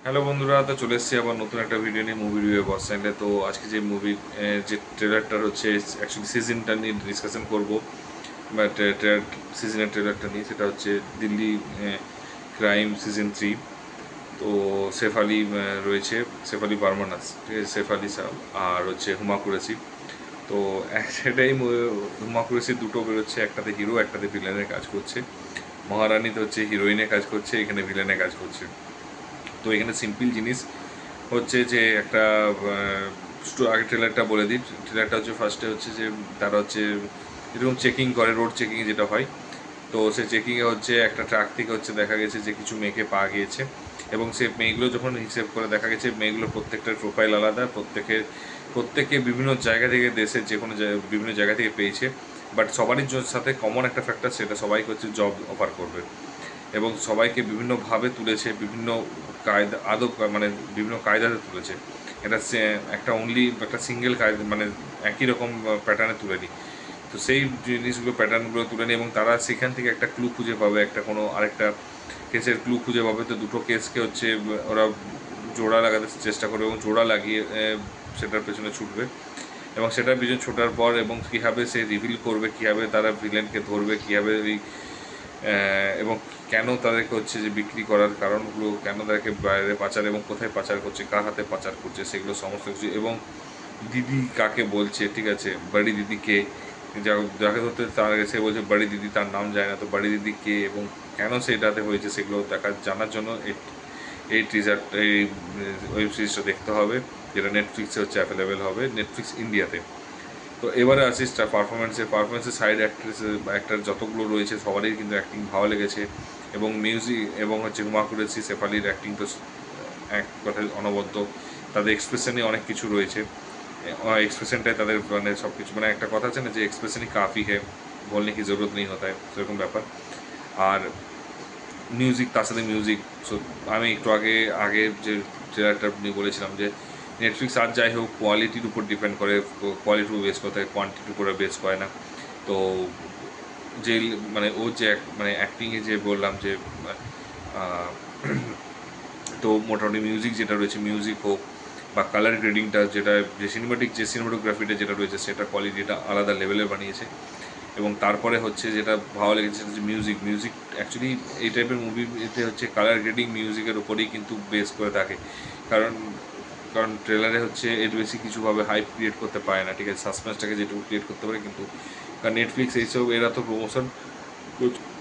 Hello বন্ধুরা, তো চলে এসেছি আবার নতুন একটা ভিডিও নিয়ে, মুভি রিভিউ বস চ্যানেলে। তো আজকে যে মুভি যে ট্রেলারটা হচ্ছে অ্যাকচুয়ালি সিজনটা নিয়ে ডিসকাশন করবো, বা সিজনের ট্রেলারটা নিয়ে, সেটা হচ্ছে দিল্লি ক্রাইম সিজন 3। তো সেফ আলি রয়েছে, সেফ আলি বার্মানাস, ঠিক আছে, সেফ আলি সাহ আর হচ্ছে হুমা কুরেশি। তো সেটাই হুমা কুরেশি দুটো বেরোচ্ছে, একটাতে হিরো একটাতে ভিলেনের কাজ করছে। মহারানীতে হচ্ছে হিরোইনের কাজ করছে, এখানে ভিলেনের কাজ করছে। তো এখানে সিম্পল জিনিস হচ্ছে যে একটা আগে ট্রেলারটা বলে দিই। ট্রেলারটা হচ্ছে ফার্স্টে হচ্ছে যে তারা হচ্ছে এরকম চেকিং করে, রোড চেকিং যেটা হয়। তো সে চেকিংয়ে হচ্ছে একটা ট্রাক থেকে হচ্ছে দেখা গেছে যে কিছু মেয়েকে পাওয়া গিয়েছে, এবং সে মেয়েগুলো যখন হিসেব করে দেখা গেছে মেয়েগুলো প্রত্যেকটার প্রোফাইল আলাদা, প্রত্যেকে বিভিন্ন জায়গা থেকে, দেশের যে কোনো বিভিন্ন জায়গা থেকে পেয়েছে। বাট সবারই সাথে কমন একটা ফ্যাক্টর, সেটা সবাইকে হচ্ছে জব অফার করবে, এবং সবাইকে বিভিন্নভাবে তুলেছে, বিভিন্ন কায়দা আদব, মানে বিভিন্ন কায়দাতে তুলেছে। এটা একটা একটা সিঙ্গেল কায়দা, মানে একই রকম প্যাটার্নে তুলে নিই। তো সেই জিনিসগুলো, প্যাটার্নগুলো তুলে নিই, এবং তারা সেখান থেকে একটা ক্লু খুঁজে পাবে, একটা কোনো আরেকটা কেসের ক্লু খুঁজে পাবে। তো দুটো কেসকে হচ্ছে ওরা জোড়া লাগাতে চেষ্টা করবে, এবং জোড়া লাগিয়ে সেটার পেছনে ছুটবে, এবং সেটার পিছনে ছোটার পর এবং কীভাবে সে রিভিল করবে, কীভাবে তারা ভিলেনকে ধরবে, কীভাবে ওই এবং কেন তাদেরকে হচ্ছে যে বিক্রি করার কারণগুলো, কেন তাদেরকে বাইরে পাচার, এবং কোথায় পাচার করছে, কার হাতে পাচার করছে, সেগুলো সমস্ত কিছু। এবং দিদি কাকে বলছে, ঠিক আছে, বাড়ি দিদিকে যাকে ধরতে তার সে বলছে বাড়ি দিদি, তার নাম যায় না, তো বাড়ি দিদি কে এবং কেন সেটাতে হয়েছে সেগুলো জানার জন্য এই টিজার, এই ওয়েব সিরিজটা দেখতে হবে, যেটা নেটফ্লিক্সে হচ্ছে অ্যাভেলেবেল হবে, নেটফ্লিক্স ইন্ডিয়াতে। তো এবারে আসিস পারফরমেন্সের সাইড অ্যাক্টর যতগুলো রয়েছে সবারই কিন্তু অ্যাক্টিং ভালো লেগেছে, এবং মিউজিক এবং হচ্ছে হুমা কুরেশি, শেফালির অ্যাক্টিং তো এক কথায় অনবদ্য। তাদের এক্সপ্রেশনে অনেক কিছু রয়েছে, এক্সপ্রেশনটাই তাদের মানে সব কিছু, মানে একটা কথা আছে না যে এক্সপ্রেশনই কাফি হে, বলনে কি জরুরত নেই হতা হয়, সেরকম ব্যাপার। আর মিউজিক, তার সাথে মিউজিক। সো আমি একটু আগে আগে যে ট্রেলারটা নিয়ে বলেছিলাম যে নেটফ্লিক্স আর যাই হোক কোয়ালিটির উপর ডিপেন্ড করে, কোয়ালিটির উপর বেস করে থাকে, কোয়ান্টিটির উপরে বেস করে না। তো যে মানে ও যে মানে অ্যাক্টিংয়ে যে বললাম যে আহ, তো মোটামুটি মিউজিক যেটা রয়েছে, মিউজিক হোক বা কালার গ্রেডিংটা, যেটা যে সিনেমাটোগ্রাফিটা যেটা রয়েছে, সেটা কোয়ালিটিটা আলাদা লেভেলের বানিয়েছে। এবং তারপরে হচ্ছে যেটা ভালো লেগেছে সেটা হচ্ছে মিউজিক অ্যাকচুয়ালি এই টাইপের মুভিতে হচ্ছে কালার গ্রেডিং মিউজিকের উপরেই কিন্তু বেস করে থাকে। কারণ কারণ ট্রেলারে হচ্ছে এর বেশি কিছুভাবে হাইপ ক্রিয়েট করতে পারে না, ঠিক আছে, সাসপেন্সটাকে যেটুকু ক্রিয়েট করতে পারে। কিন্তু কারণ নেটফ্লিক্স এইসব এরা তো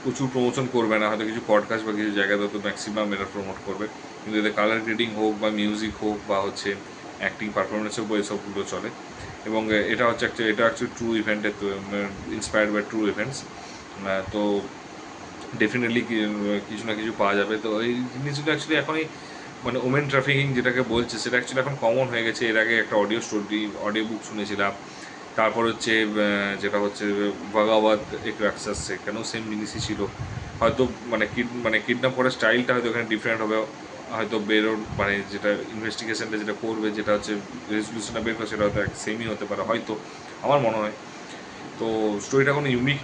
প্রচুর প্রমোশন করবে না, হয়তো কিছু পডকাস্ট বা কিছু জায়গাতে তো ম্যাক্সিমাম এরা প্রমোট করবে। কিন্তু এদের কালার গ্রেডিং হোক বা মিউজিক হোক বা হচ্ছে অ্যাক্টিং পারফরমেন্স হোক, এসবগুলো চলে। এবং এটা হচ্ছে ট্রু ইভেন্টে ইন্সপায়ার্ড বাই ট্রু ইভেন্টস। তো ডেফিনেটলি কিছু না কিছু পাওয়া যাবে। তো এই জিনিসগুলো অ্যাকচুয়ালি এখনই মানে ওমেন ট্রাফিকিং যেটাকে বলছে, সেটা অ্যাকচুয়ালি এখন কমন হয়ে গেছে। এর আগে একটা অডিও বুক শুনেছিলাম। তারপর হচ্ছে যেটা হচ্ছে ভাগাবাদ এক রাক্ষস, সেখানেও সেম জিনিসই ছিল। হয়তো মানে কিডন্যাপ করার স্টাইলটা হয়তো এখানে ডিফারেন্ট হবে, হয়তো মানে যেটা ইনভেস্টিগেশনটা যেটা করবে, যেটা হচ্ছে রেজলিউশনটা বের করে, সেটা হয়তো সেমই হতে পারে হয়তো, আমার মনে হয়। তো স্টোরিটা কোনো ইউনিক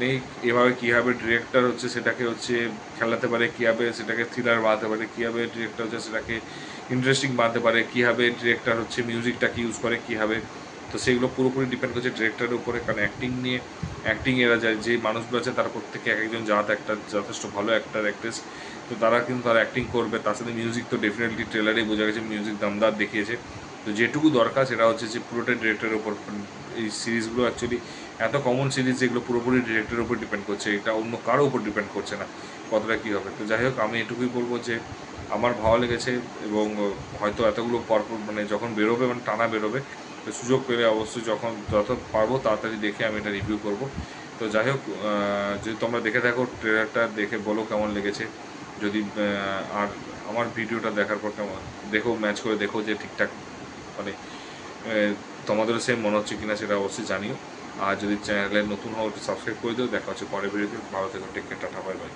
নেই এভাবে কীভাবে ডিরেক্টর হচ্ছে সেটাকে হচ্ছে খেলাতে পারে, কীভাবে সেটাকে থ্রিলার বানাতে পারে, কীভাবে ডিরেক্টর হচ্ছে সেটাকে ইন্টারেস্টিং বানাতে পারে, কীভাবে ডিরেক্টর হচ্ছে মিউজিকটাকে ইউজ করে কীভাবে। তো সেগুলো পুরোপুরি ডিপেন্ড করছে ডিরেক্টরের উপরে। কারণ অ্যাক্টিং এরা যায় যে মানুষগুলো আছে, তারা প্রত্যেকে এক একজন একটা যথেষ্ট ভালো অ্যাক্ট্রেস। তো তারা কিন্তু তারা অ্যাক্টিং করবে, তার সাথে মিউজিক তো ডেফিনেটলি ট্রেলারেই বোঝা গেছে মিউজিক দমদার দেখিয়েছে। তো যেটুকু দরকার সেটা হচ্ছে যে পুরোটা ডিরেক্টরের উপর। এই সিরিজগুলো অ্যাকচুয়ালি এত কমন সিরিজ যেগুলো পুরোপুরি ডিরেক্টরের উপর ডিপেন্ড করছে, এটা অন্য কারো উপর ডিপেন্ড করছে না কতটা কী হবে। তো যাই হোক, আমি এটুকুই বলবো যে আমার ভালো লেগেছে, এবং হয়তো এতগুলো পরপর মানে যখন বেরোবে, মানে টানা বেরোবে, তো সুযোগ পেলে অবশ্যই যত পারবো তাড়াতাড়ি দেখে আমি এটা রিভিউ করব। তো যাই হোক, যদি তোমরা দেখে থাকো ট্রেলারটা, দেখে বলো কেমন লেগেছে। যদি আর আমার ভিডিওটা দেখার পর কেমন দেখো, ম্যাচ করে দেখো যে ঠিকঠাক মানে তোমাদেরও সেম মনে হচ্ছে কিনা, সেটা অবশ্যই জানিও। আর যদি চ্যানেলে নতুন হও একটু সাবস্ক্রাইব করে দিও। দেখা হচ্ছে পরের ভিডিওতে। ভালো থেকো, take care, tata, bye by.